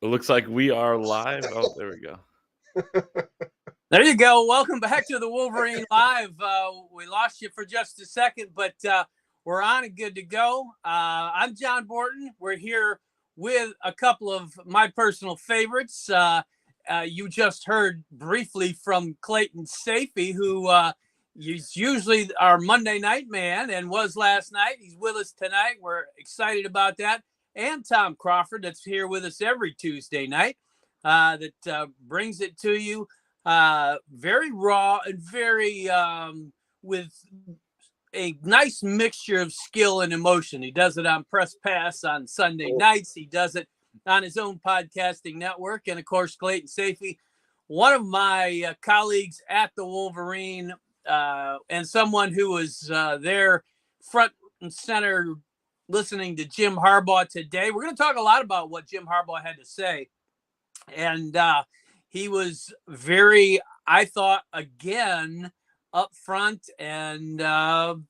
It looks like we are live. Oh, there we go. There you go. Welcome back to the Wolverine Live. We lost you for just a second, but we're on and good to go. I'm John Borton. We're here with a couple of my personal favorites. You just heard briefly from Clayton Safey, who is usually our Monday night man and was last night. He's with us tonight. We're excited about that. And Tom Crawford, that's here with us every Tuesday night, that brings it to you very raw and very with a nice mixture of skill and emotion. He does it on Press Pass on Sunday nights. He does it on his own podcasting network. And, of course, Clayton Safey, one of my colleagues at the Wolverine and someone who was there front and center listening to Jim Harbaugh today. We're going to talk a lot about what Jim Harbaugh had to say. And he was very, I thought, again, upfront and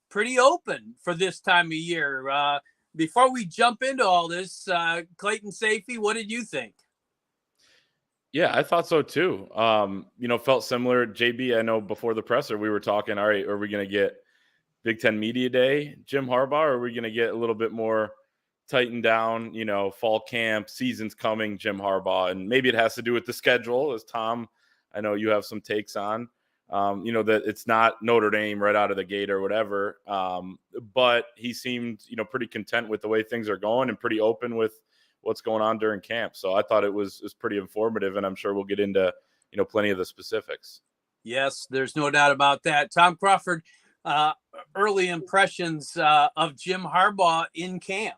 pretty open for this time of year. Before we jump into all this, Clayton Safey, what did you think? Yeah, I thought so too. Felt similar. JB, I know before the presser, we were talking, all right, are we going to get Big Ten Media Day, Jim Harbaugh, or are we going to get a little bit more tightened down, fall camp, season's coming, Jim Harbaugh? And maybe it has to do with the schedule, as Tom, I know you have some takes on, that it's not Notre Dame right out of the gate or whatever. But he seemed, pretty content with the way things are going and pretty open with what's going on during camp. So I thought it was pretty informative, and I'm sure we'll get into, plenty of the specifics. Yes, there's no doubt about that. Tom Crawford, early impressions of Jim Harbaugh in camp.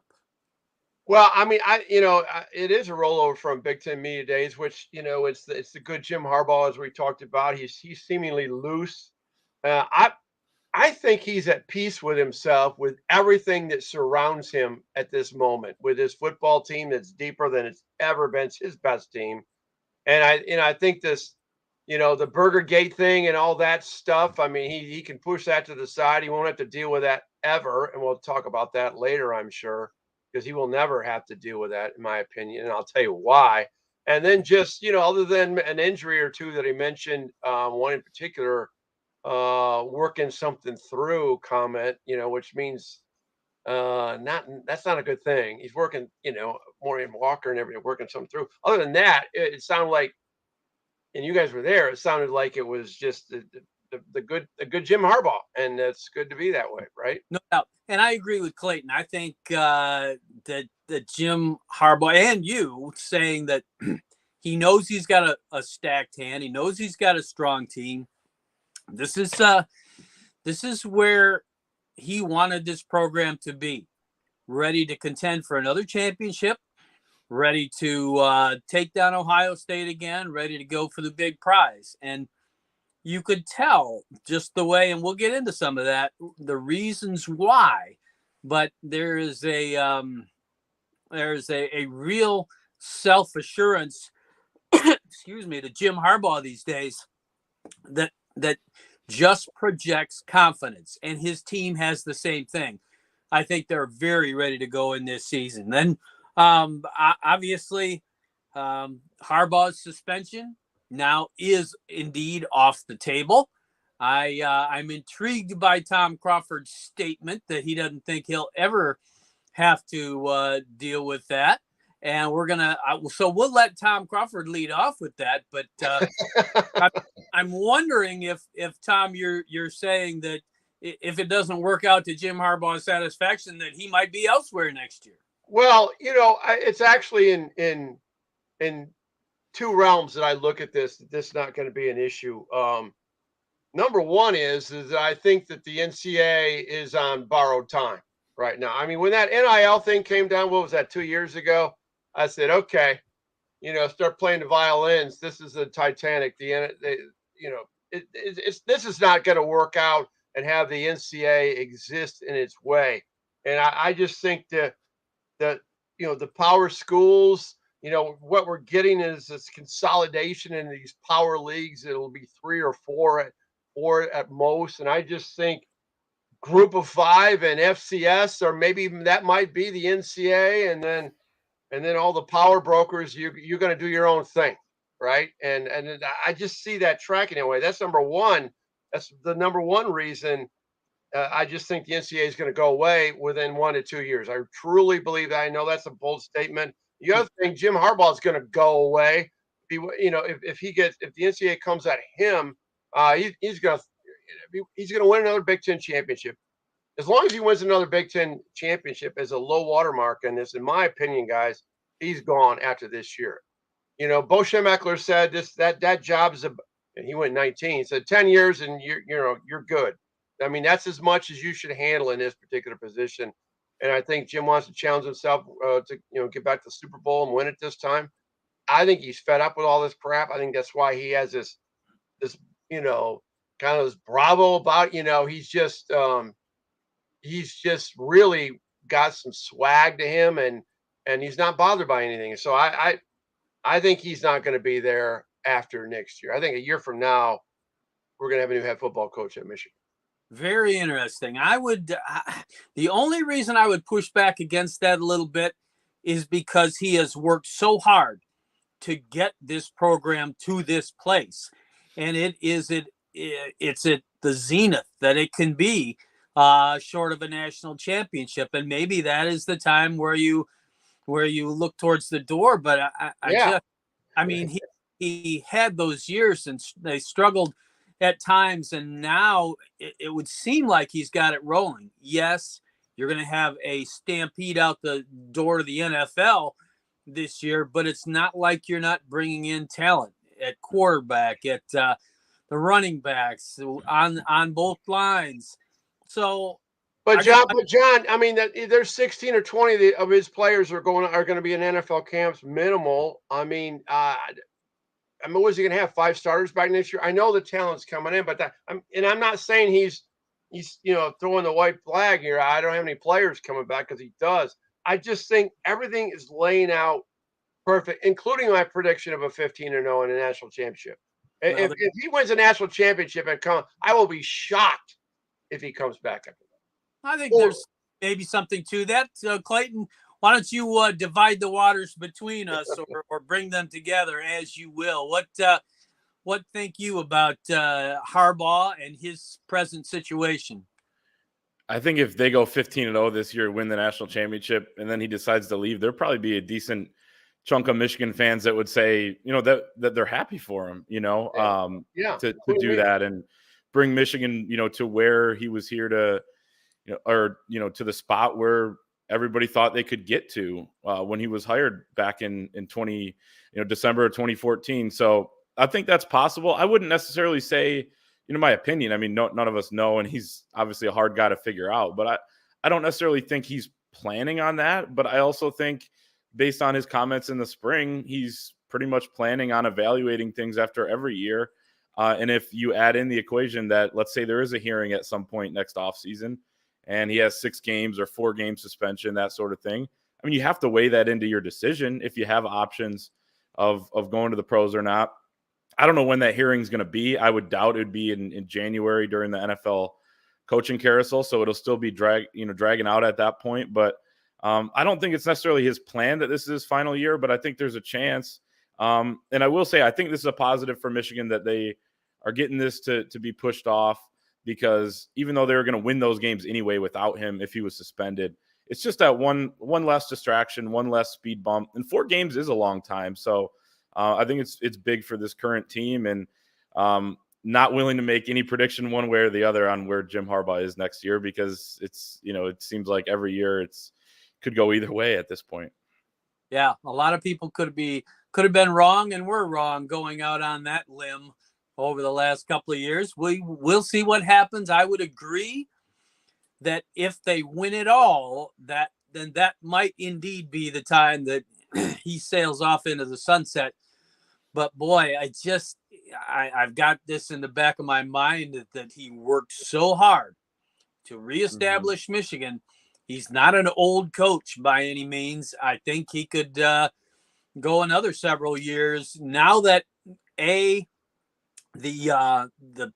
Well, I mean, it is a rollover from Big Ten Media Days, which, it's the good Jim Harbaugh, as we talked about. He's seemingly loose. I think he's at peace with himself, with everything that surrounds him at this moment, with his football team that's deeper than it's ever been. It's his best team. And I think this, the BurgerGate thing and all that stuff, I mean, he can push that to the side. He won't have to deal with that ever. And we'll talk about that later, I'm sure, because he will never have to deal with that, in my opinion. And I'll tell you why. And then just, other than an injury or two that he mentioned, one in particular, working something through comment, which means that's not a good thing. He's working, Maureen Walker and everything, working something through. Other than that, it sounded like, and you guys were there, it sounded like it was just the good Jim Harbaugh, and it's good to be that way, right? No doubt. And I agree with Clayton. I think that Jim Harbaugh and you saying that he knows he's got a stacked hand. He knows he's got a strong team. This is where he wanted this program to be, ready to contend for another championship, ready to take down Ohio State again, ready to go for the big prize. And you could tell just the way, and we'll get into some of that, the reasons why, but there's a real self-assurance, excuse me, to Jim Harbaugh these days that just projects confidence, and his team has the same thing. I think they're very ready to go in this season. Then, obviously, Harbaugh's suspension now is indeed off the table. I'm intrigued by Tom Crawford's statement that he doesn't think he'll ever have to deal with that. And we're so we'll let Tom Crawford lead off with that. But I'm wondering if Tom, you're saying that if it doesn't work out to Jim Harbaugh's satisfaction, that he might be elsewhere next year. Well, it's actually in two realms that I look at this. This is not going to be an issue. Number one is that I think that the NCAA is on borrowed time right now. I mean, when that NIL thing came down, what was that, 2 years ago? I said, okay, start playing the violins. This is the Titanic. This is not going to work out and have the NCAA exist in its way. And I just think that the power schools, what we're getting is this consolidation in these power leagues. It'll be 3 or 4 at most. And I just think Group of 5 and FCS, or maybe that might be the NCAA, and then and then all the power brokers, you're going to do your own thing, right? And I just see that tracking that way. That's number one. That's the number one reason I just think the NCAA is going to go away within 1 to 2 years. I truly believe that. I know that's a bold statement. The other thing, Jim Harbaugh is going to go away. If the NCAA comes at him, he's going to win another Big Ten championship. As long as he wins another Big Ten championship as a low watermark in this, in my opinion, guys, he's gone after this year. Bo Schembechler said that job is and he went 19. Said 10 years and you're good. I mean, that's as much as you should handle in this particular position. And I think Jim wants to challenge himself to get back to the Super Bowl and win it this time. I think he's fed up with all this crap. I think that's why he has this kind of this bravo about he's just really got some swag to him, and he's not bothered by anything. So I think he's not going to be there after next year. I think a year from now we're going to have a new head football coach at Michigan. Very interesting. The only reason I would push back against that a little bit is because he has worked so hard to get this program to this place, and it's at the zenith that it can be, short of a national championship, and maybe that is the time where you look towards the door. But he had those years and they struggled at times, and now it would seem like he's got it rolling. Yes, you're going to have a stampede out the door to the NFL this year, but it's not like you're not bringing in talent at quarterback, at the running backs, on both lines. So, but John, I mean, there's 16 or 20 of his players are going to be in NFL camps, minimal. I mean, was he going to have 5 starters back next year? I know the talent's coming in, but I'm not saying he's throwing the white flag here. I don't have any players coming back, because he does. I just think everything is laying out perfect, including my prediction of a 15-0 in a national championship. If he wins a national championship I will be shocked if he comes back after that. I think there's maybe something to that. Clayton, why don't you divide the waters between us, or bring them together as you will? What think you about Harbaugh and his present situation? I think if they go 15-0 this year, win the national championship, and then he decides to leave, there'll probably be a decent chunk of Michigan fans that would say, that they're happy for him, to do that and bring Michigan, to where he was here to, to the spot where everybody thought they could get to when he was hired back in December of 2014. So I think that's possible. I wouldn't necessarily say, my opinion. I mean, none of us know, and he's obviously a hard guy to figure out. But I don't necessarily think he's planning on that. But I also think, based on his comments in the spring, he's pretty much planning on evaluating things after every year. And if you add in the equation that, let's say there is a hearing at some point next offseason, and he has 6 games or 4 game suspension, that sort of thing. I mean, you have to weigh that into your decision if you have options of going to the pros or not. I don't know when that hearing is going to be. I would doubt it would be in January during the NFL coaching carousel. So it'll still be dragging out at that point. But I don't think it's necessarily his plan that this is his final year, but I think there's a chance. And I will say, I think this is a positive for Michigan that they are getting this to be pushed off, because even though they were going to win those games anyway without him if he was suspended, it's just that one less distraction, one less speed bump. And 4 games is a long time. So I think it's big for this current team, and not willing to make any prediction one way or the other on where Jim Harbaugh is next year, because it's, it seems like every year could go either way at this point. Yeah, a lot of people could have been wrong, and were wrong going out on that limb over the last couple of years. We'll see what happens. I would agree that if they win it all, then that might indeed be the time that he sails off into the sunset. But boy, I've got this in the back of my mind that he worked so hard to reestablish Michigan. He's not an old coach by any means. I think he could go another several years now that the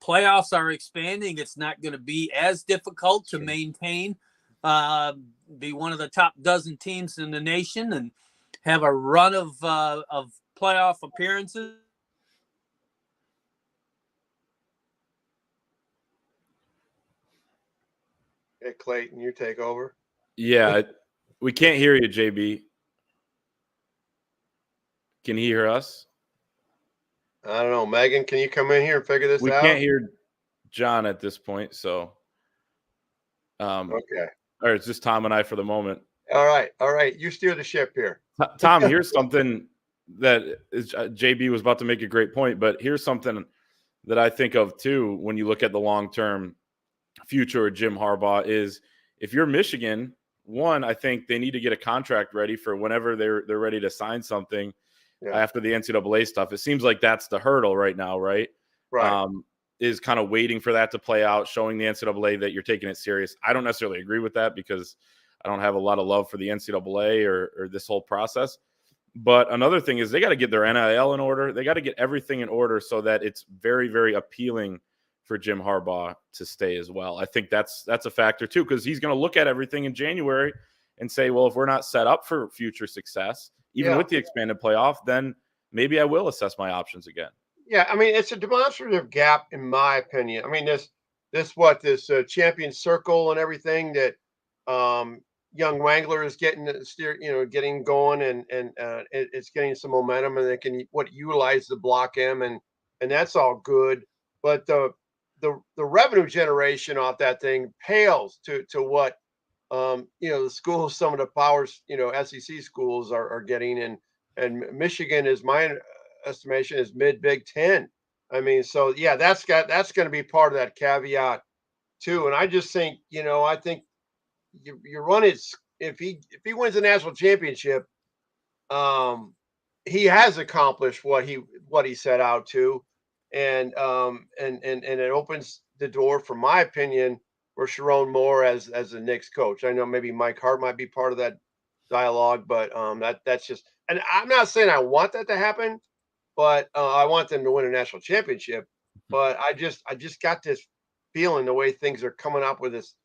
playoffs are expanding. It's not going to be as difficult to maintain, be one of the top dozen teams in the nation. And have a run of playoff appearances. Hey, Clayton, you take over. Yeah, we can't hear you, JB. Can he hear us? I don't know. Megan, can you come in here and figure this We out? can't hear John at this point, so Okay. all right, it's just Tom and I for the moment. All right. You steer the ship here. Tom, here's something that is, JB was about to make a great point, but here's something that I think of too when you look at the long-term future of Jim Harbaugh is if you're Michigan, one, I think they need to get a contract ready for whenever they're ready to sign something after the NCAA stuff. It seems like that's the hurdle right now, right? Right. Is kind of waiting for that to play out, showing the NCAA that you're taking it serious. I don't necessarily agree with that because I don't have a lot of love for the NCAA or this whole process. But another thing is they got to get their NIL in order. They got to get everything in order so that it's very, very appealing for Jim Harbaugh to stay as well. I think that's a factor too, because he's going to look at everything in January and say, well, if we're not set up for future success, even with the expanded playoff, then maybe I will assess my options again. Yeah, I mean, it's a demonstrative gap, in my opinion. I mean, this champion circle and everything that young Wangler is getting getting going, and it's getting some momentum, and they can utilize the block M, and that's all good. But the revenue generation off that thing pales to what the schools, some of the powers, SEC schools are getting, and Michigan is my estimation is mid Big Ten. I mean, so yeah, that's going to be part of that caveat too. And I just think, I think you run it if he wins the national championship, he has accomplished what he set out to, and it opens the door, from my opinion, for Sharon Moore as the Knicks coach. I know maybe Mike Hart might be part of that dialogue, but that's just, and I'm not saying I want that to happen, but I want them to win a national championship. But I just got this feeling, the way things are coming up with this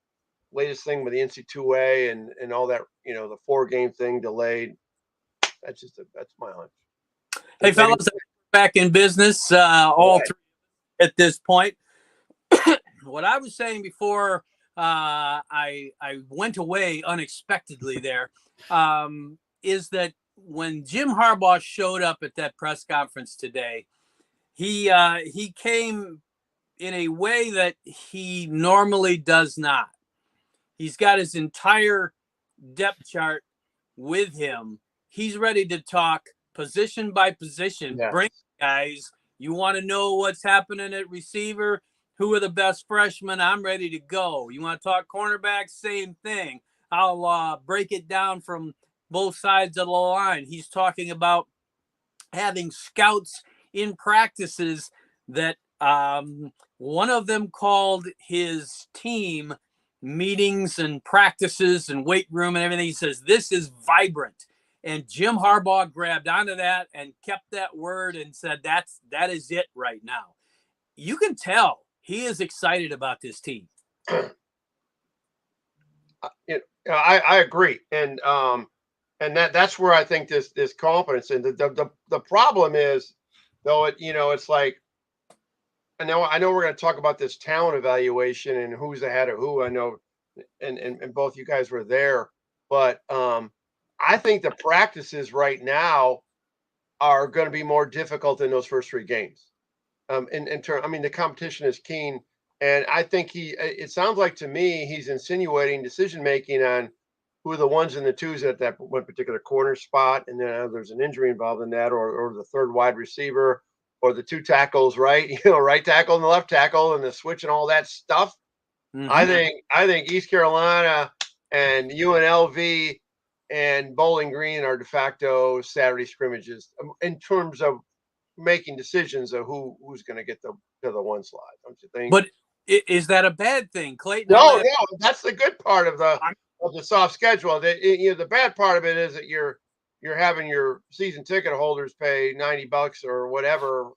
latest thing with the NC2A and all that, the 4-game thing delayed. That's my hunch. Hey, fellas, back in business, all three at this point. What I was saying before I went away unexpectedly there is that when Jim Harbaugh showed up at that press conference today, he came in a way that he normally does not. He's got his entire depth chart with him. He's ready to talk position by position. Yes. Bring guys. You want to know what's happening at receiver? Who are the best freshmen? I'm ready to go. You want to talk cornerback? Same thing. I'll break it down from both sides of the line. He's talking about having scouts in practices that one of them called his team meetings and practices and weight room and everything. He says, this is vibrant. And Jim Harbaugh grabbed onto that and kept that word and said, that is it right now. You can tell he is excited about this team. I agree. And that's where I think this confidence, and the problem is, though, it's like, I know we're going to talk about this talent evaluation and who's ahead of who. I know, and both you guys were there, but I think the practices right now are going to be more difficult in those first 3 games. In turn, I mean, the competition is keen, and I think it sounds like to me he's insinuating decision making on who are the ones and the twos at that one particular corner spot, and then there's an injury involved in that, or the third wide receiver, or the 2 tackles, right? Right tackle and the left tackle, and the switch and all that stuff. Mm-hmm. I think East Carolina and UNLV and Bowling Green are de facto Saturday scrimmages in terms of making decisions of who's going to get to the 1 slot. Don't you think? But is that a bad thing, Clayton? No, that's the good part of the soft schedule. The bad part of it is that you're having your season ticket holders pay $90 or whatever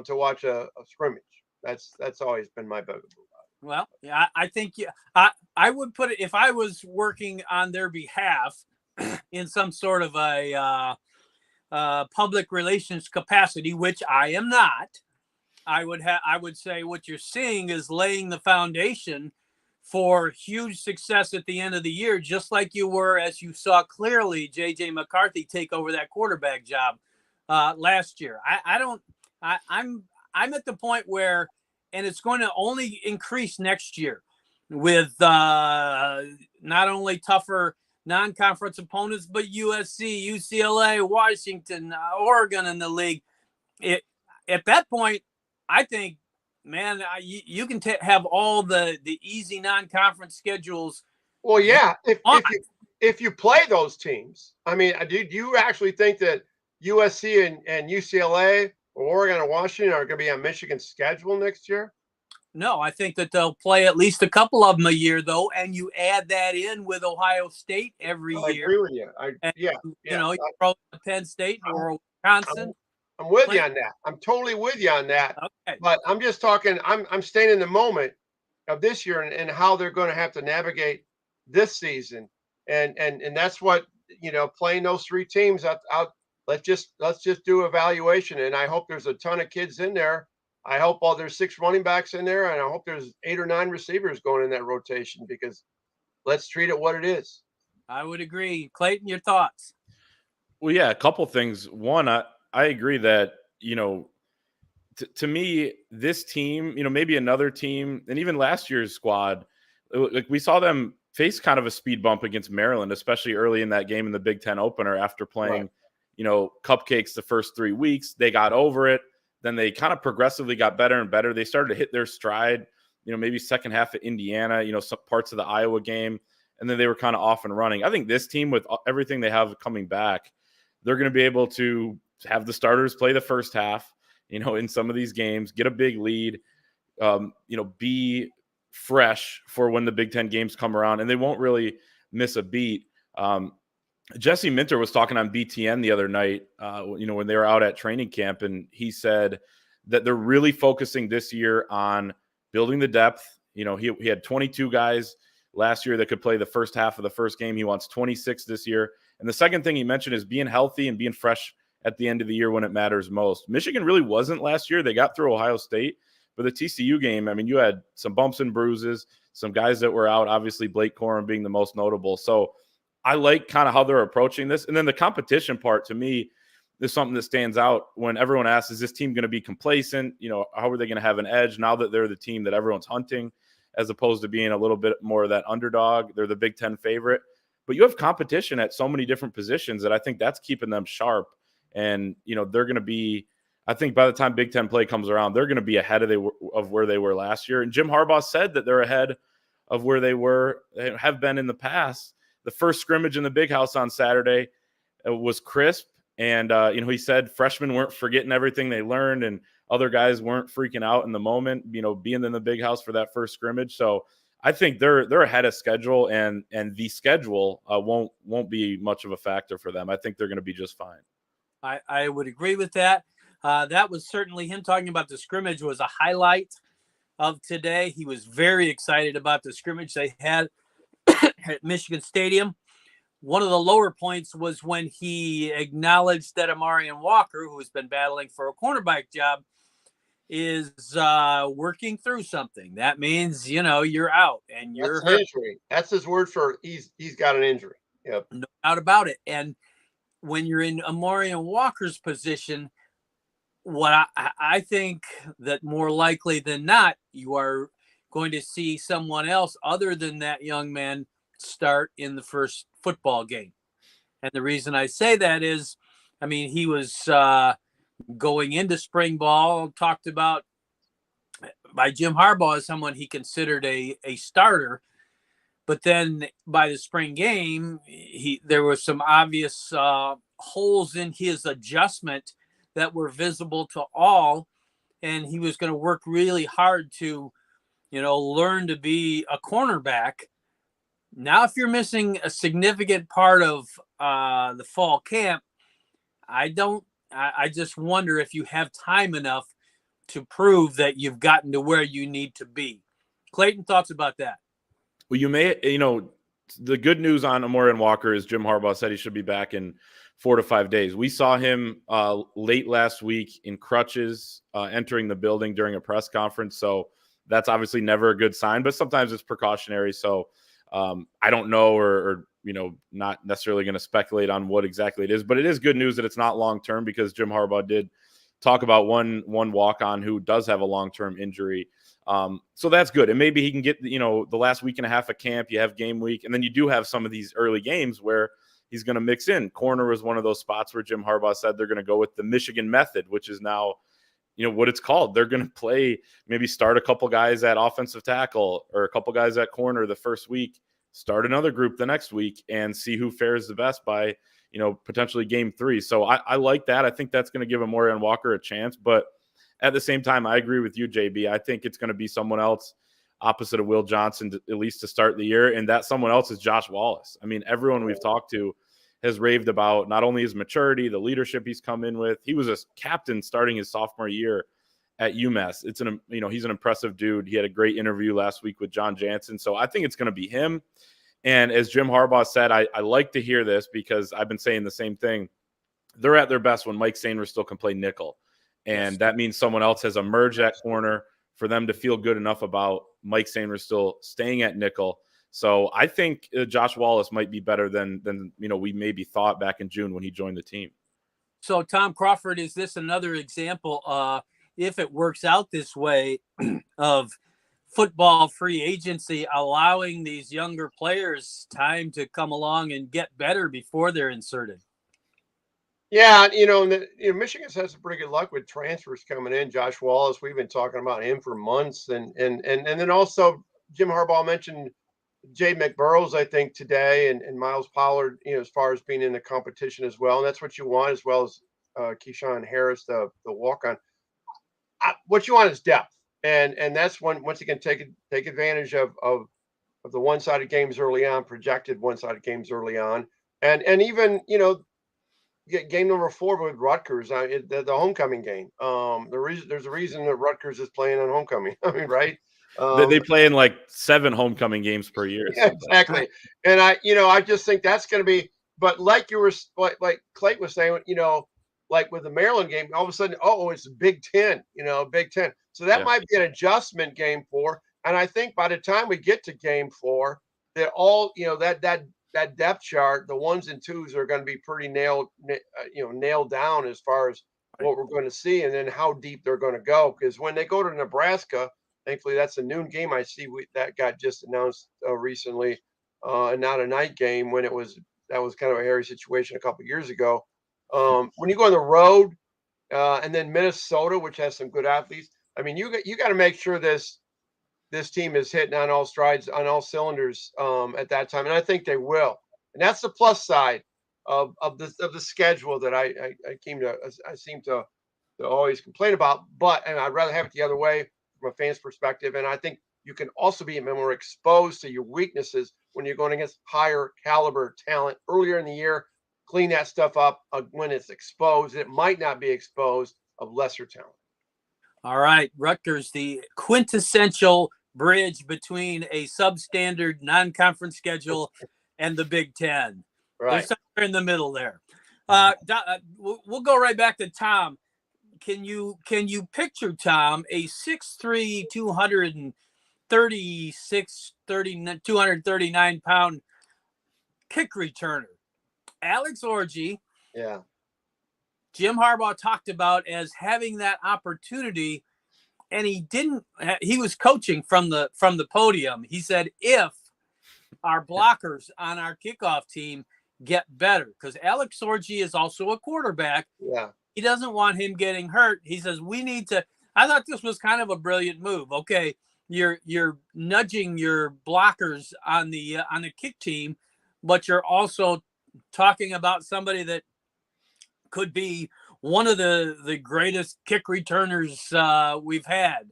to watch a scrimmage. That's always been my bugaboo. Well, yeah, I think I would put it, if I was working on their behalf, in some sort of a public relations capacity, which I am not, I would say what you're seeing is laying the foundation for huge success at the end of the year, just like you were, as you saw clearly, JJ McCarthy take over that quarterback job last year. I'm at the point where, and it's going to only increase next year with not only tougher non-conference opponents, but USC, UCLA, Washington, Oregon in the league. At that point, I think, man, you can have all the easy non-conference schedules. Well, yeah, if you play those teams, I mean, do you actually think that USC and UCLA or Oregon and Washington are going to be on Michigan's schedule next year? No, I think that they'll play at least a couple of them a year, though, and you add that in with Ohio State every year. I agree with you. You know, you throw Penn State or Wisconsin. I'm with you on that. I'm totally with you on that. Okay. But I'm just talking. I'm staying in the moment of this year and how they're going to have to navigate this season, and that's what, you know, playing those three teams out. Let's just do evaluation, and I hope there's a ton of kids in there. I hope there's 6 running backs in there, and I hope there's 8 or 9 receivers going in that rotation, because let's treat it what it is. I would agree. Clayton, your thoughts? Well, yeah, a couple things. One, I agree that, you know, to me, this team, you know, maybe another team, and even last year's squad, like we saw them face kind of a speed bump against Maryland, especially early in that game in the Big Ten opener after playing, you know, cupcakes the first 3 weeks. They got over it. Then they kind of progressively got better and better. They started to hit their stride, you know, maybe second half of Indiana, you know, some parts of the Iowa game, and then they were kind of off and running. I think this team, with everything they have coming back, they're going to be able to have the starters play the first half, you know, in some of these games, get a big lead, you know, be fresh for when the Big Ten games come around, and they won't really miss a beat. Jesse Minter was talking on BTN the other night, you know, when they were out at training camp, and he said that they're really focusing this year on building the depth. You know, he had 22 guys last year that could play the first half of the first game. He wants 26 this year. And the second thing he mentioned is being healthy and being fresh at the end of the year when it matters most. Michigan really wasn't last year. They got through Ohio State, but the TCU game, I mean, you had some bumps and bruises, some guys that were out, obviously Blake Corum being the most notable. So I like kind of how they're approaching this. And then the competition part, to me, is something that stands out when everyone asks, is this team going to be complacent? You know, how are they going to have an edge now that they're the team that everyone's hunting, as opposed to being a little bit more of that underdog? They're the Big Ten favorite. But you have competition at so many different positions that I think that's keeping them sharp. And, you know, they're going to be, I think by the time Big Ten play comes around, they're going to be ahead of where they were last year. And Jim Harbaugh said that they're ahead of where they have been in the past. The first scrimmage in the Big House on Saturday was crisp. And, you know, he said freshmen weren't forgetting everything they learned, and other guys weren't freaking out in the moment, you know, being in the Big House for that first scrimmage. So I think they're ahead of schedule, and the schedule won't be much of a factor for them. I think they're going to be just fine. I would agree with that. That was certainly him talking about the scrimmage was a highlight of today. He was very excited about the scrimmage they had at Michigan Stadium. One of the lower points was when he acknowledged that Amarian Walker, who has been battling for a cornerback job, is working through something. That means, you know, you're out and you're hurt. Injury. That's his word for he's got an injury. Yep. No doubt about it. And when you're in Amarian Walker's position, what I think that more likely than not, you are going to see someone else other than that young man start in the first football game. And the reason I say that is, I mean, he was going into spring ball, talked about by Jim Harbaugh as someone he considered a starter. But then by the spring game, there were some obvious holes in his adjustment that were visible to all. And he was going to work really hard to, you know, learn to be a cornerback. Now, if you're missing a significant part of the fall camp, I just wonder if you have time enough to prove that you've gotten to where you need to be. Clayton, thoughts about that? Well, you may, you know, the good news on Amorian Walker is Jim Harbaugh said he should be back in 4 to 5 days. We saw him late last week in crutches entering the building during a press conference. So that's obviously never a good sign, but sometimes it's precautionary. So I don't know, or not necessarily going to speculate on what exactly it is, but it is good news that it's not long-term, because Jim Harbaugh did talk about one walk-on who does have a long-term injury. So that's good. And maybe he can get, the last week and a half of camp, you have game week, and then you do have some of these early games where he's going to mix in. Corner was one of those spots where Jim Harbaugh said they're going to go with the Michigan method, which is now, what it's called. They're going to play, maybe start a couple guys at offensive tackle or a couple guys at corner the first week, start another group the next week, and see who fares the best by, potentially game 3. So I like that. I think that's going to give Amorian Walker a chance. But at the same time, I agree with you, JB. I think it's going to be someone else opposite of Will Johnson, at least to start the year. And that someone else is Josh Wallace. I mean, everyone we've talked to has raved about not only his maturity, the leadership he's come in with. He was a captain starting his sophomore year at UMass. He's an impressive dude. He had a great interview last week with John Jansen. So I think it's going to be him. And as Jim Harbaugh said, I like to hear this, because I've been saying the same thing. They're at their best when Mike Sainristil still can play nickel. And that means someone else has emerged at corner for them to feel good enough about Mike Sainristil still staying at nickel. So I think Josh Wallace might be better than we maybe thought back in June when he joined the team. So, Tom Crawford, is this another example, if it works out this way, of football free agency allowing these younger players time to come along and get better before they're inserted? Yeah, Michigan's had some pretty good luck with transfers coming in. Josh Wallace, we've been talking about him for months, and then also Jim Harbaugh mentioned Jay McBurrows, I think, today, and Miles Pollard, as far as being in the competition as well. And that's what you want, as well as Keyshawn Harris, the walk-on. What you want is depth. And that's once you can take advantage of the one-sided games early on, projected one-sided games early on. And even, game number 4 with Rutgers, the homecoming game. There's a reason that Rutgers is playing on homecoming. I mean, right? They play in like 7 homecoming games per year. Yeah, exactly. And I just think that's going to be. But like you were, like Clayton was saying, like with the Maryland game, all of a sudden, it's Big Ten. Big Ten. So that might be an adjustment game 4. And I think by the time we get to game 4, that all that depth chart, the 1s and 2s are going to be pretty nailed down as far as what we're going to see, and then how deep they're going to go. Because when they go to Nebraska, thankfully that's a noon game. I see that got just announced recently, and not a night game that was kind of a hairy situation a couple of years ago. When you go on the road, and then Minnesota, which has some good athletes, I mean, you got to make sure this team is hitting on all strides, on all cylinders at that time, and I think they will. And that's the plus side of the schedule that I seem to always complain about. And I'd rather have it the other way from a fan's perspective. And I think you can also be more exposed to your weaknesses when you're going against higher caliber talent earlier in the year. Clean that stuff up when it's exposed. It might not be exposed of lesser talent. All right, Rutgers, the quintessential bridge between a substandard non-conference schedule and the Big Ten. Right. They're somewhere in the middle there. We'll go right back to Tom. Can you picture, Tom, a 6'3", 239 pound kick returner? Alex Orji. Yeah. Jim Harbaugh talked about as having that opportunity, and he was coaching from the podium. He said, if our blockers on our kickoff team get better, because Alex Orji is also a quarterback. Yeah. He doesn't want him getting hurt. He says, we need to, I thought this was kind of a brilliant move. Okay. You're nudging your blockers on the kick team, but you're also talking about somebody that could be one of the greatest kick returners we've had.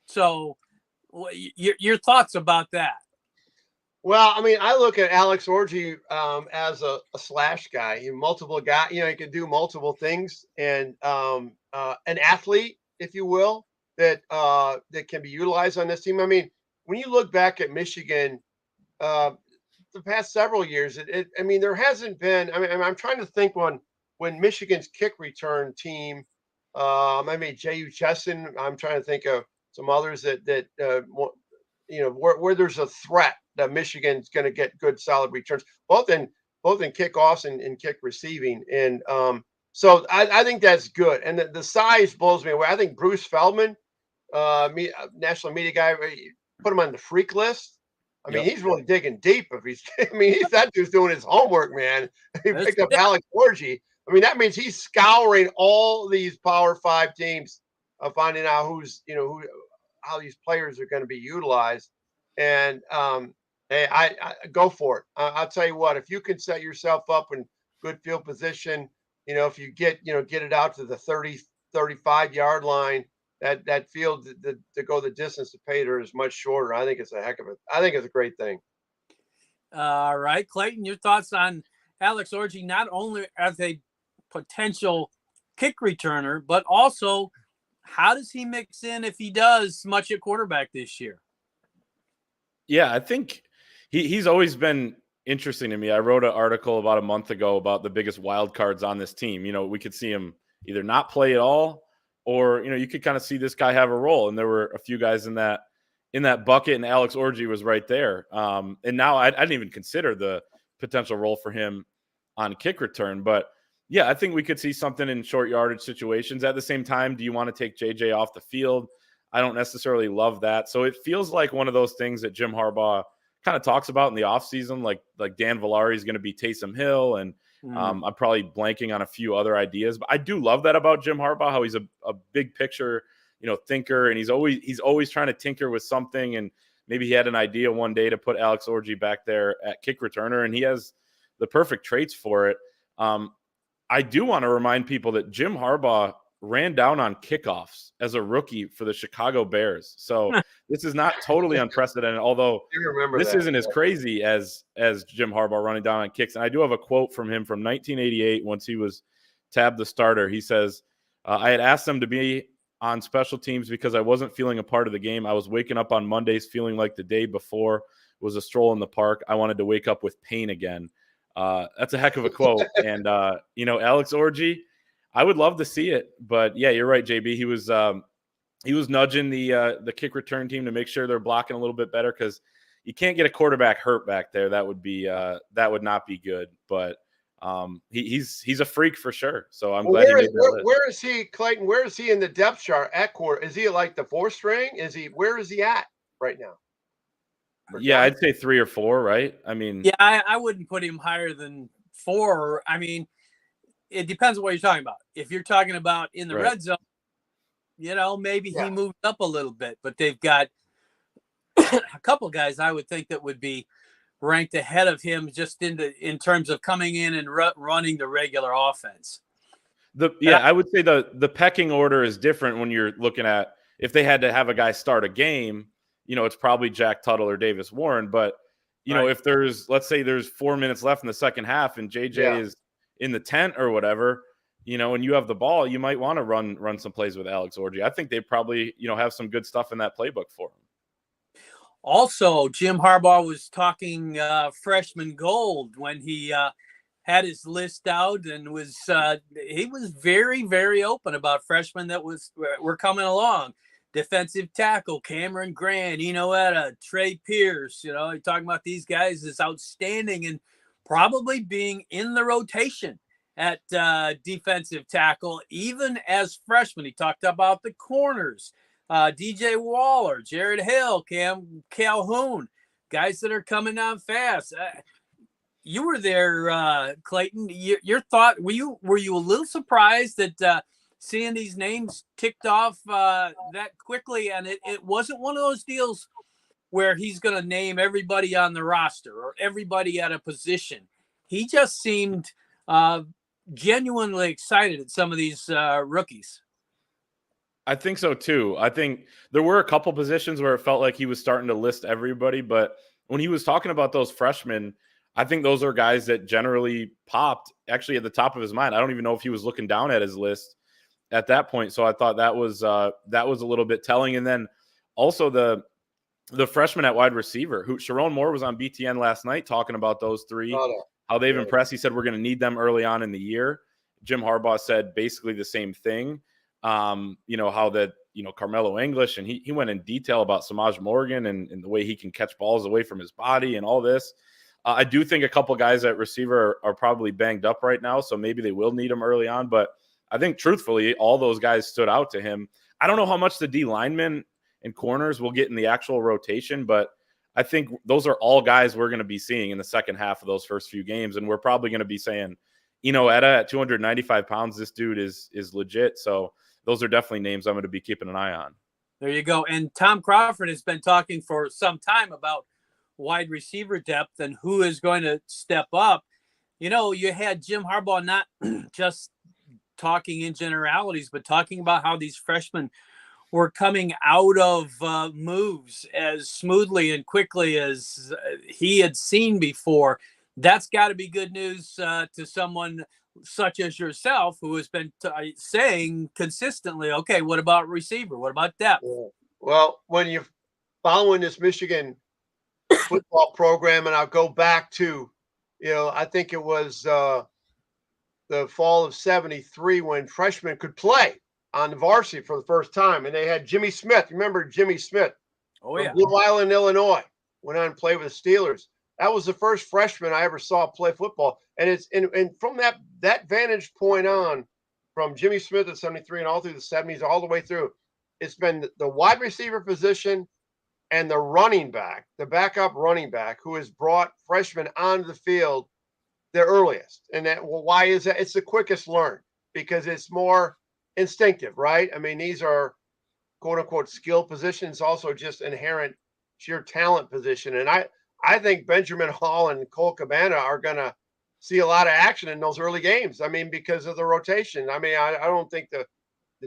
So your thoughts about that? Well, I mean, I look at Alex Orji as a slash guy. Multiple guy, he can do multiple things, and an athlete, if you will, that can be utilized on this team. I mean, when you look back at Michigan, the past several years. I mean, there hasn't been. I mean, I'm trying to think when Michigan's kick return team. I mean, J.U. Chesson. I'm trying to think of some others that where there's a threat that Michigan's going to get good solid returns, both in kickoffs and kick receiving. And so I think that's good. And the size blows me away. I think Bruce Feldman, national media guy, put him on the freak list. I mean, he's really digging deep. If he's, I mean, he's that dude's doing his homework, man. He picked up Alex Orji. I mean, that means he's scouring all these Power 5 teams, finding out how these players are going to be utilized. And hey, I go for it. I'll tell you what, if you can set yourself up in good field position, if you get it out to the 30, 35-yard line, that field to go the distance to Pater is much shorter. I think it's a heck of it. I think it's a great thing. All right, Clayton, your thoughts on Alex Orji, not only as a potential kick returner, but also how does he mix in, if he does, much at quarterback this year? Yeah, I think he's always been interesting to me. I wrote an article about a month ago about the biggest wild cards on this team. We could see him either not play at all, or you could kind of see this guy have a role. And there were a few guys in that bucket, and Alex Orji was right there. And now I didn't even consider the potential role for him on kick return. But yeah, I think we could see something in short yardage situations. At the same time, do you want to take JJ off the field? I don't necessarily love that. So it feels like one of those things that Jim Harbaugh kind of talks about in the offseason, like Dan Villari is going to be Taysom Hill, and I'm probably blanking on a few other ideas. But I do love that about Jim Harbaugh, how he's a big picture, thinker, and he's always trying to tinker with something. And maybe he had an idea one day to put Alex Orji back there at kick returner, and he has the perfect traits for it. I do want to remind people that Jim Harbaugh ran down on kickoffs as a rookie for the Chicago Bears. So this is not totally unprecedented, although this isn't as crazy as Jim Harbaugh running down on kicks. And I do have a quote from him from 1988 once he was tabbed the starter. He says, I had asked them to be on special teams because I wasn't feeling a part of the game. I was waking up on Mondays feeling like the day before was a stroll in the park. I wanted to wake up with pain again. That's a heck of a quote. And, Alex Orji, I would love to see it, but yeah, you're right, JB. He was nudging the kick return team to make sure they're blocking a little bit better, because you can't get a quarterback hurt back there. That would not be good. But he's a freak for sure. So I'm glad he made that list. Where is he, Clayton? Where is he in the depth chart at quarter? Is he like the 4th string? Where is he at right now? Yeah, I'd say 3 or 4, right? I mean, yeah, I wouldn't put him higher than 4. I mean, it depends on what you're talking about. If you're talking about in the red zone, maybe he moved up a little bit, but they've got a couple guys I would think that would be ranked ahead of him just in terms of coming in and running the regular offense. I would say the pecking order is different when you're looking at if they had to have a guy start a game, it's probably Jack Tuttle or Davis Warren. But, if let's say there's 4 minutes left in the second half and JJ is in the tent or whatever, and you have the ball, you might want to run some plays with Alex Orji. I think they probably, have some good stuff in that playbook for him. Also, Jim Harbaugh was talking freshman gold when he had his list out, and he was very, very open about freshmen that were coming along. Defensive tackle Cameron Grant, Trey Pierce, you're talking about these guys is outstanding and probably being in the rotation at defensive tackle, even as freshmen. He talked about the corners, DJ Waller, Jared Hill, Cam Calhoun, guys that are coming on fast. You were there, Clayton. Your thought, were you a little surprised that seeing these names ticked off that quickly? And it wasn't one of those deals where he's going to name everybody on the roster or everybody at a position. He just seemed genuinely excited at some of these rookies. I think so too. I think there were a couple positions where it felt like he was starting to list everybody, but when he was talking about those freshmen, I think those are guys that generally popped actually at the top of his mind. I don't even know if he was looking down at his list at that point. So I thought that was a little bit telling. And then also the freshman at wide receiver, who Sharon Moore was on BTN last night talking about those three, how they've impressed. He said, we're going to need them early on in the year. Jim Harbaugh said basically the same thing. How that, Carmelo English, and he went in detail about Samaj Morgan and the way he can catch balls away from his body and all this. I do think a couple guys at receiver are probably banged up right now, so maybe they will need him early on. But I think, truthfully, all those guys stood out to him. I don't know how much the D linemen and corners will get in the actual rotation, but I think those are all guys we're going to be seeing in the second half of those first few games, and we're probably going to be saying, Etta at 295 pounds, this dude is legit. So those are definitely names I'm going to be keeping an eye on. There you go. And Tom Crawford has been talking for some time about wide receiver depth and who is going to step up. You had Jim Harbaugh not just talking in generalities, but talking about how these freshmen were coming out of moves as smoothly and quickly as he had seen before. That's got to be good news to someone such as yourself, who has been saying consistently, okay, what about receiver? What about depth? Well, when you're following this Michigan football program, and I'll go back to, I think it was the fall of '73 when freshmen could play on the varsity for the first time, and they had Jimmy Smith. Remember Jimmy Smith? Oh, yeah. From Blue Island, Illinois. Went on and played with the Steelers. That was the first freshman I ever saw play football. And it's and from that vantage point on, from Jimmy Smith at '73 and all through the '70s, all the way through, it's been the wide receiver position and the running back, the backup running back, who has brought freshmen onto the field the earliest. And why is that? It's the quickest learn because it's more instinctive, right? I mean, these are quote unquote skill positions, also just inherent sheer talent position. And I think Benjamin Hall and Cole Cabana are going to see a lot of action in those early games. I mean, because of the rotation. I mean, I don't think the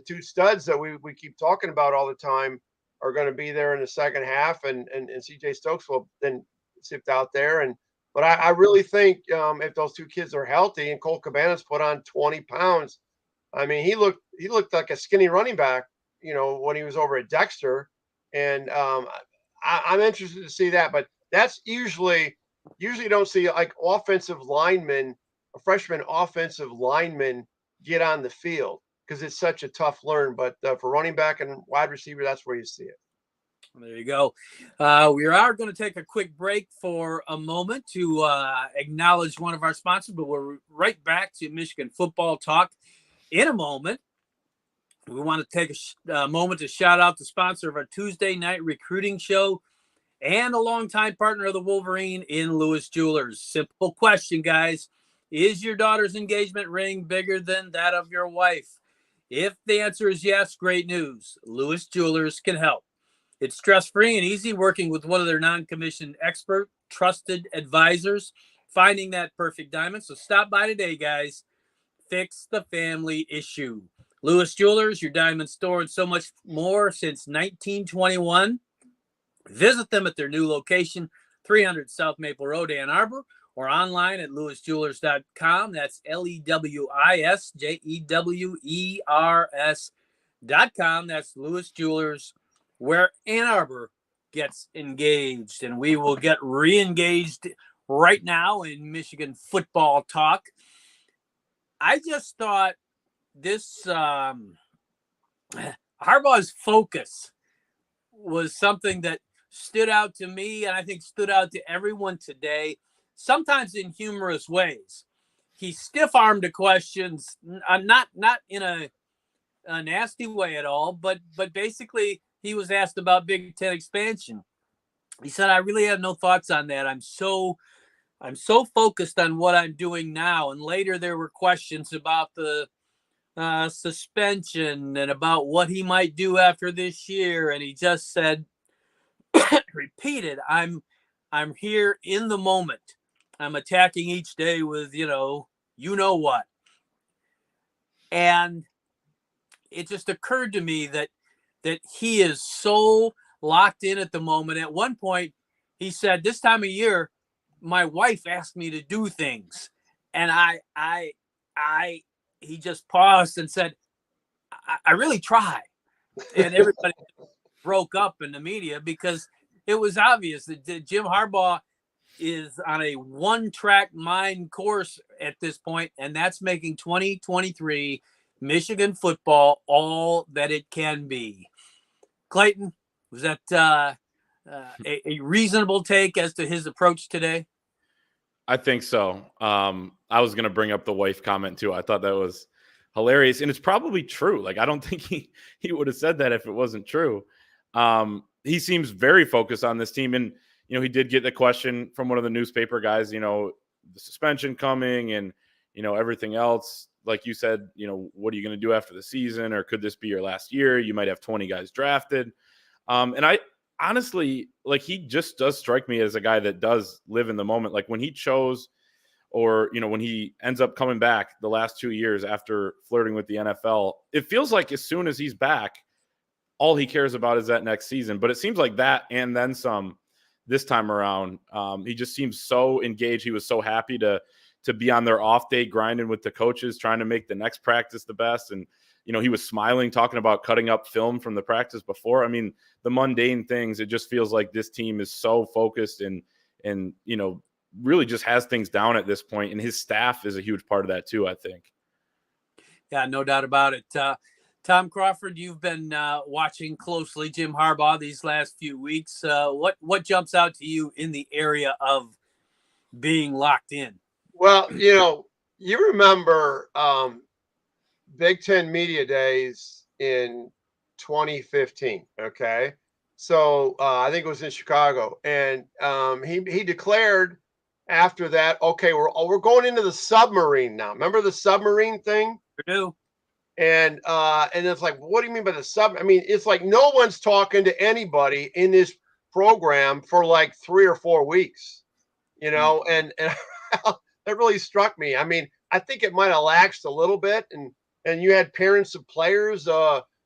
two studs that we keep talking about all the time are going to be there in the second half, and CJ Stokes will then sift out there. But I really think if those two kids are healthy and Cole Cabana's put on 20 pounds, I mean, he looked like a skinny running back, when he was over at Dexter. And I'm interested to see that. But that's usually you don't see like freshman offensive linemen get on the field because it's such a tough learn. But for running back and wide receiver, that's where you see it. There you go. We are going to take a quick break for a moment to acknowledge one of our sponsors, but we're right back to Michigan football talk in a moment. We want to take a moment to shout out the sponsor of our Tuesday night recruiting show and a longtime partner of the Wolverine in Lewis Jewelers. Simple question, guys. Is your daughter's engagement ring bigger than that of your wife? If the answer is yes, great news. Lewis Jewelers can help. It's stress-free and easy working with one of their non-commissioned expert, trusted advisors, finding that perfect diamond. So stop by today, guys. Fix the family issue. Lewis Jewelers, your diamond store, and so much more since 1921. Visit them at their new location, 300 South Maple Road, Ann Arbor, or online at lewisjewelers.com. That's LEWISJEWERS.com. That's Lewis Jewelers, where Ann Arbor gets engaged. And we will get re-engaged right now in Michigan football talk. I just thought this Harbaugh's focus was something that stood out to me, and I think stood out to everyone today, sometimes in humorous ways. He stiff-armed the questions, not in a nasty way at all, but basically he was asked about Big Ten expansion. He said, I really have no thoughts on that. I'm so focused on what I'm doing now. And later there were questions about the suspension and about what he might do after this year. And he just said, repeated, I'm here in the moment. I'm attacking each day with, you know what. And it just occurred to me that he is so locked in at the moment. At one point, he said, this time of year, my wife asked me to do things. And he just paused and said, I really try. And everybody broke up in the media because it was obvious that Jim Harbaugh is on a one-track mind course at this point, and that's making 2023 Michigan football all that it can be. Clayton, was that a reasonable take as to his approach today? I think so. I was going to bring up the wife comment too. I thought that was hilarious, and it's probably true. Like, I don't think he would have said that if it wasn't true. He seems very focused on this team, and he did get the question from one of the newspaper guys. The suspension coming, and everything else. Like you said, what are you going to do after the season, or could this be your last year? You might have 20 guys drafted, and I honestly, like, he just does strike me as a guy that does live in the moment. Like, when he chose, or when he ends up coming back the last 2 years after flirting with the NFL, it feels like as soon as he's back, all he cares about is that next season. But it seems like that and then some this time around. He just seems so engaged. He was so happy to be on their off day, grinding with the coaches, trying to make the next practice the best. And he was smiling, talking about cutting up film from the practice before. I mean, the mundane things, it just feels like this team is so focused and really just has things down at this point. And his staff is a huge part of that too, I think. Yeah, no doubt about it. Tom Crawford, you've been watching closely Jim Harbaugh these last few weeks. What jumps out to you in the area of being locked in? Well, you remember Big Ten Media Days in 2015, okay? So I think it was in Chicago, and he declared after that, okay, we're going into the submarine now. Remember the submarine thing? I do. And it's like, what do you mean by the sub? I mean, it's like no one's talking to anybody in this program for like 3 or 4 weeks, and that really struck me. I mean, I think it might have laxed a little bit, and you had parents of players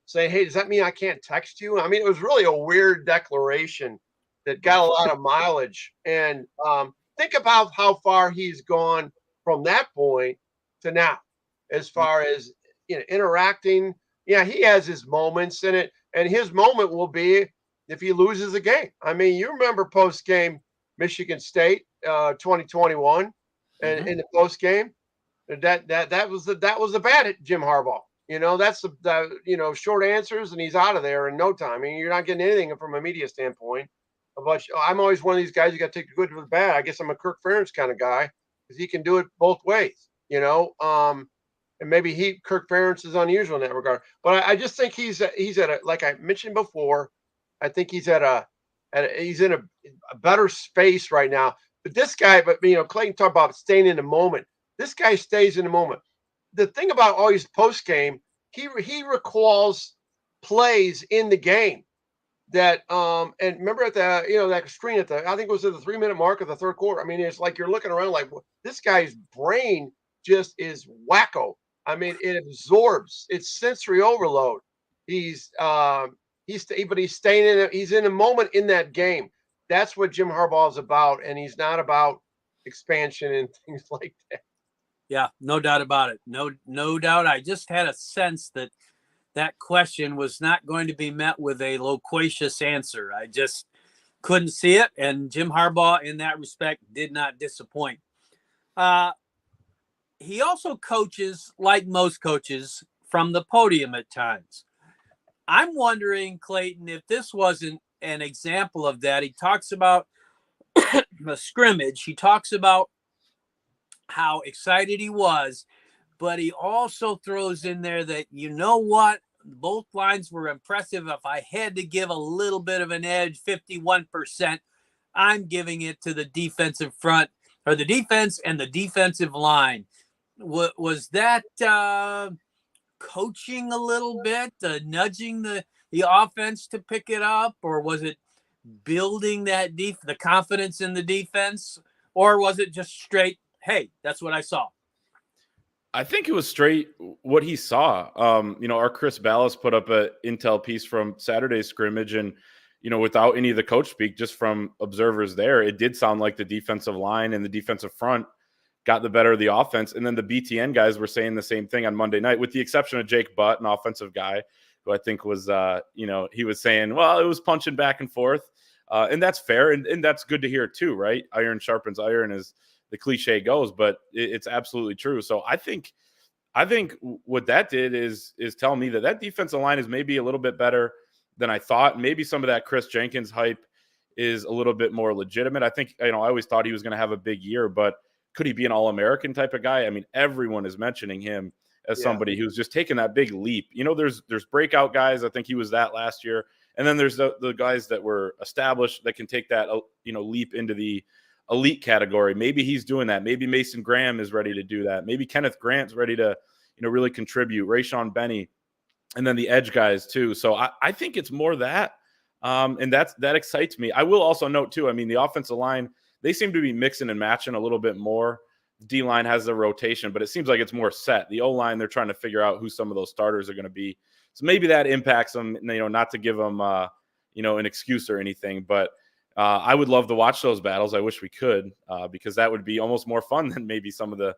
say, hey, does that mean I can't text you? I mean, it was really a weird declaration that got a lot of mileage. And think about how far he's gone from that point to now, as far as interacting. Yeah, he has his moments in it, and his moment will be if he loses a game. I mean, you remember post game Michigan State 2021, and in the post game, that was the bad at Jim Harbaugh. That's the short answers, and he's out of there in no time. I mean, you're not getting anything from a media standpoint. But I'm always one of these guys you got to take the good with the bad. I guess I'm a Kirk Ferentz kind of guy because he can do it both ways. And maybe Kirk Ferentz is unusual in that regard. But I just think he's at a, like I mentioned before, I think he's in a better space right now. But this guy, Clayton talked about staying in the moment. This guy stays in the moment. The thing about all his post game, he recalls plays in the game that and remember at the that screen at I think it was at the 3-minute mark of the third quarter. I mean, it's like you're looking around like, this guy's brain just is wacko. I mean, it absorbs. It's sensory overload. But he's staying in it. He's in a moment in that game. That's what Jim Harbaugh is about, and he's not about expansion and things like that. Yeah, no doubt about it. No doubt. I just had a sense that question was not going to be met with a loquacious answer. I just couldn't see it, and Jim Harbaugh, in that respect, did not disappoint. He also coaches, like most coaches, from the podium at times. I'm wondering, Clayton, if this wasn't an example of that. He talks about a scrimmage. He talks about how excited he was, but he also throws in there that, what? Both lines were impressive. If I had to give a little bit of an edge, 51%, I'm giving it to the defensive front, or the defense and the defensive line. Was that coaching a little bit, nudging the offense to pick it up, or was it building that the confidence in the defense, or was it just straight, hey, that's what I saw? I think it was straight what he saw. Our Chris Ballas put up an intel piece from Saturday's scrimmage, and without any of the coach speak, just from observers there, it did sound like the defensive line and the defensive front got the better of the offense. And then the BTN guys were saying the same thing on Monday night, with the exception of Jake Butt, an offensive guy, who I think was, he was saying, well, it was punching back and forth. And that's fair. And that's good to hear too, right? Iron sharpens iron, as the cliche goes, but it's absolutely true. So I think what that did is tell me that defensive line is maybe a little bit better than I thought. Maybe some of that Chris Jenkins hype is a little bit more legitimate. I think, I always thought he was going to have a big year, but could he be an All-American type of guy? I mean, everyone is mentioning him as somebody who's just taken that big leap. There's breakout guys. I think he was that last year. And then there's the guys that were established that can take that, leap into the elite category. Maybe he's doing that. Maybe Mason Graham is ready to do that. Maybe Kenneth Grant's ready to, really contribute. Rayshon Benny, and then the edge guys too. So I think it's more that. And that excites me. I will also note too, the offensive line, they seem to be mixing and matching a little bit more. D-line has the rotation, but it seems like it's more set. The O-line, they're trying to figure out who some of those starters are going to be. So maybe that impacts them, not to give them, an excuse or anything. But I would love to watch those battles. I wish we could, because that would be almost more fun than maybe some of the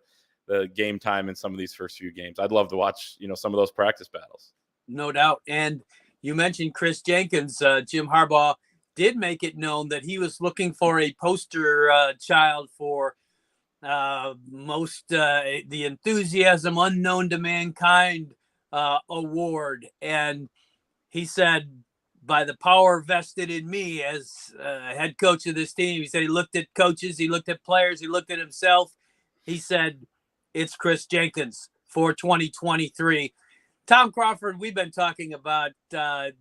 game time in some of these first few games. I'd love to watch, some of those practice battles. No doubt. And you mentioned Chris Jenkins. Jim Harbaugh did make it known that he was looking for a poster child for the enthusiasm unknown to mankind award. And he said, by the power vested in me as head coach of this team, he said he looked at coaches, he looked at players, he looked at himself. He said, it's Chris Jenkins for 2023. Tom Crawford, we've been talking about the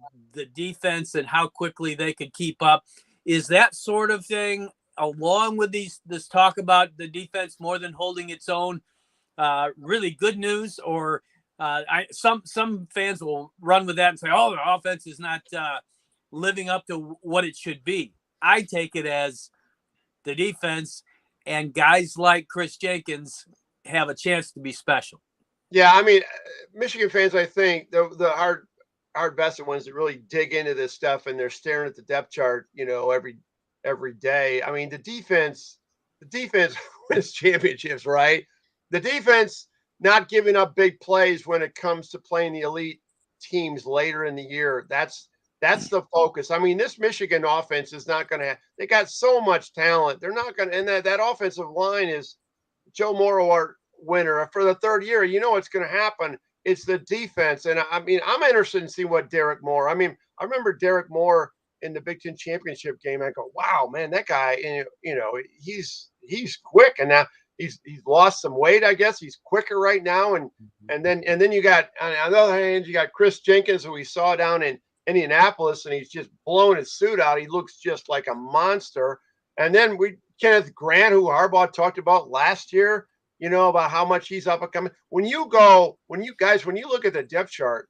defense and how quickly they could keep up. Is that sort of thing, along with this talk about the defense more than holding its own, really good news? Or some fans will run with that and say, oh, the offense is not living up to what it should be. I take it as the defense and guys like Chris Jenkins have a chance to be special. Yeah, Michigan fans, I think the hard vested ones that really dig into this stuff, and they're staring at the depth chart, every day. The defense wins championships, right? The defense not giving up big plays when it comes to playing the elite teams later in the year. That's the focus. This Michigan offense is not going to. They got so much talent. They're not going to. And that offensive line is Joe Morrow winner for the third year. What's going to happen. It's the defense. And I'm interested in seeing what Derek Moore. I remember Derek Moore in the Big Ten championship game. I go, wow, man, that guy, he's quick. And now he's lost some weight, I guess. He's quicker right now. And then you got, on the other hand, you got Chris Jenkins, who we saw down in Indianapolis, and he's just blowing his suit out. He looks just like a monster. And then Kenneth Grant, who Harbaugh talked about last year, about how much he's up and coming. When you look at the depth chart,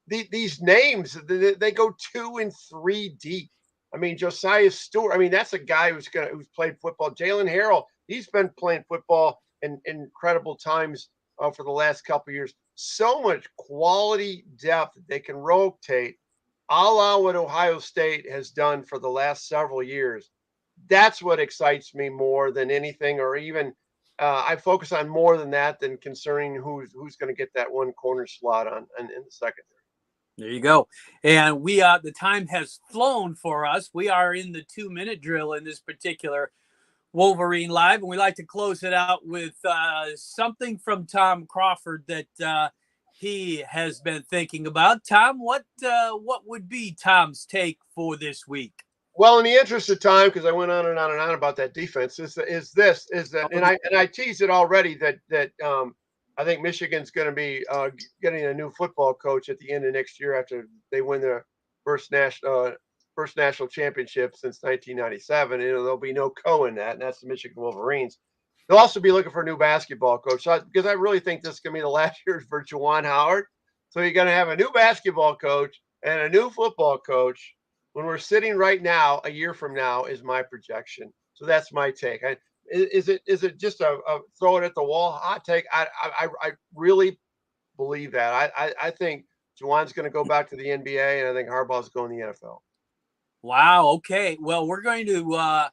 these names, they go 2 and 3 deep. Josiah Stewart, that's a guy who's played football. Jalen Harrell, he's been playing football in incredible times for the last couple of years. So much quality depth that they can rotate, a la what Ohio State has done for the last several years. That's what excites me more than anything, or even I focus on more than that than concerning who's going to get that one corner slot in the secondary. There you go. And we the time has flown for us. We are in the 2-minute drill in this particular Wolverine Live, and we like to close it out with something from Tom Crawford that he has been thinking about. Tom, what would be Tom's take for this week? Well, in the interest of time, because I went on and on and on about that defense, is that, and I teased it already that I think Michigan's going to be getting a new football coach at the end of next year after they win their first national championship since 1997. There'll be no co in that, and that's the Michigan Wolverines. They'll also be looking for a new basketball coach, because I really think this is going to be the last year for Juwan Howard. So you're going to have a new basketball coach and a new football coach when we're sitting right now, a year from now, is my projection. So that's my take. Is it just a throw it at the wall hot take? I really believe that. I think Juwan's going to go back to the NBA, and I think Harbaugh's going to the NFL. Wow. Okay. Well, we're going to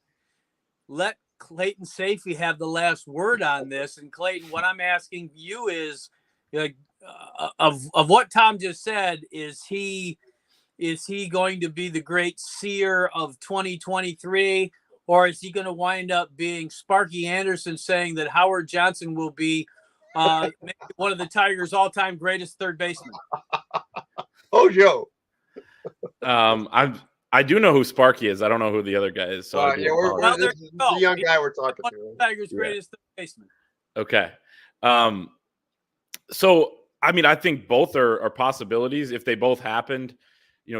let Clayton Safey have the last word on this. And Clayton, what I'm asking you is, of what Tom just said, is he Is he going to be the great seer of 2023? Or is he going to wind up being Sparky Anderson saying that Howard Johnson will be maybe one of the Tigers' all-time greatest third basemen? Oh, Joe. I do know who Sparky is. I don't know who the other guy is. So this is the young guy we're talking to. Tigers' greatest third baseman. Okay. So, I mean, I think both are possibilities. If they both happened,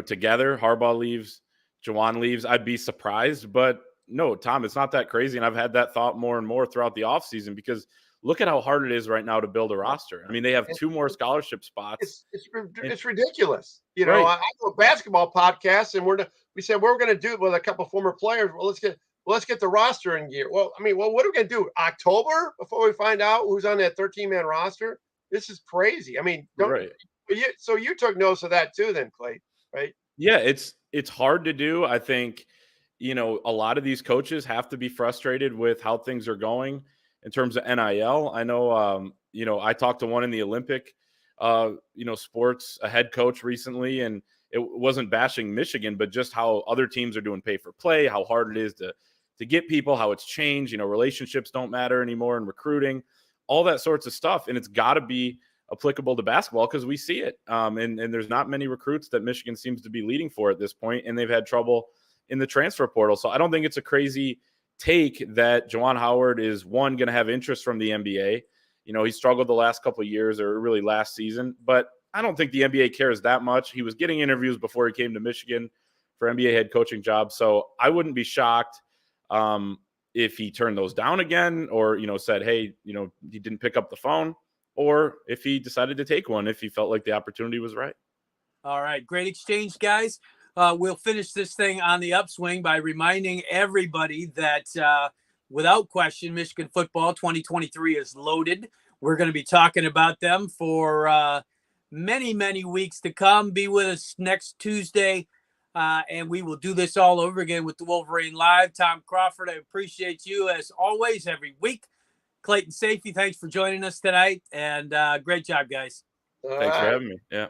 together, Harbaugh leaves, Juwan leaves, I'd be surprised. But no, Tom, it's not that crazy. And I've had that thought more and more throughout the offseason because look at how hard it is right now to build a roster. I mean, they have 2 more scholarship spots. It's ridiculous. Right. I do a basketball podcast, and we said we're going to do it with a couple of former players. Well, let's get the roster in gear. Well, I mean, what are we going to do? October before we find out who's on that 13-man roster? This is crazy. I mean, so you took notice of that too, then, Clay, right? Yeah, it's hard to do. I think, a lot of these coaches have to be frustrated with how things are going in terms of NIL. I know, I talked to one in the Olympic, sports, a head coach recently, and it wasn't bashing Michigan, but just how other teams are doing pay for play, how hard it is to get people, how it's changed. Relationships don't matter anymore in recruiting, all that sorts of stuff. And it's got to be applicable to basketball because we see it. And there's not many recruits that Michigan seems to be leading for at this point, and they've had trouble in the transfer portal. So I don't think it's a crazy take that Juwan Howard is, one, going to have interest from the NBA. He struggled the last couple of years, or really last season, but I don't think the NBA cares that much. He was getting interviews before he came to Michigan for NBA head coaching jobs. So I wouldn't be shocked if he turned those down again, or, said, hey, he didn't pick up the phone, or if he decided to take one, if he felt like the opportunity was right. All right. Great exchange, guys. We'll finish this thing on the upswing by reminding everybody that without question, Michigan football 2023 is loaded. We're going to be talking about them for many, many weeks to come. Be with us next Tuesday, and we will do this all over again with the Wolverine Live. Tom Crawford, I appreciate you as always every week. Clayton Safety, thanks for joining us tonight, and great job, guys. Thanks for having me. Yeah.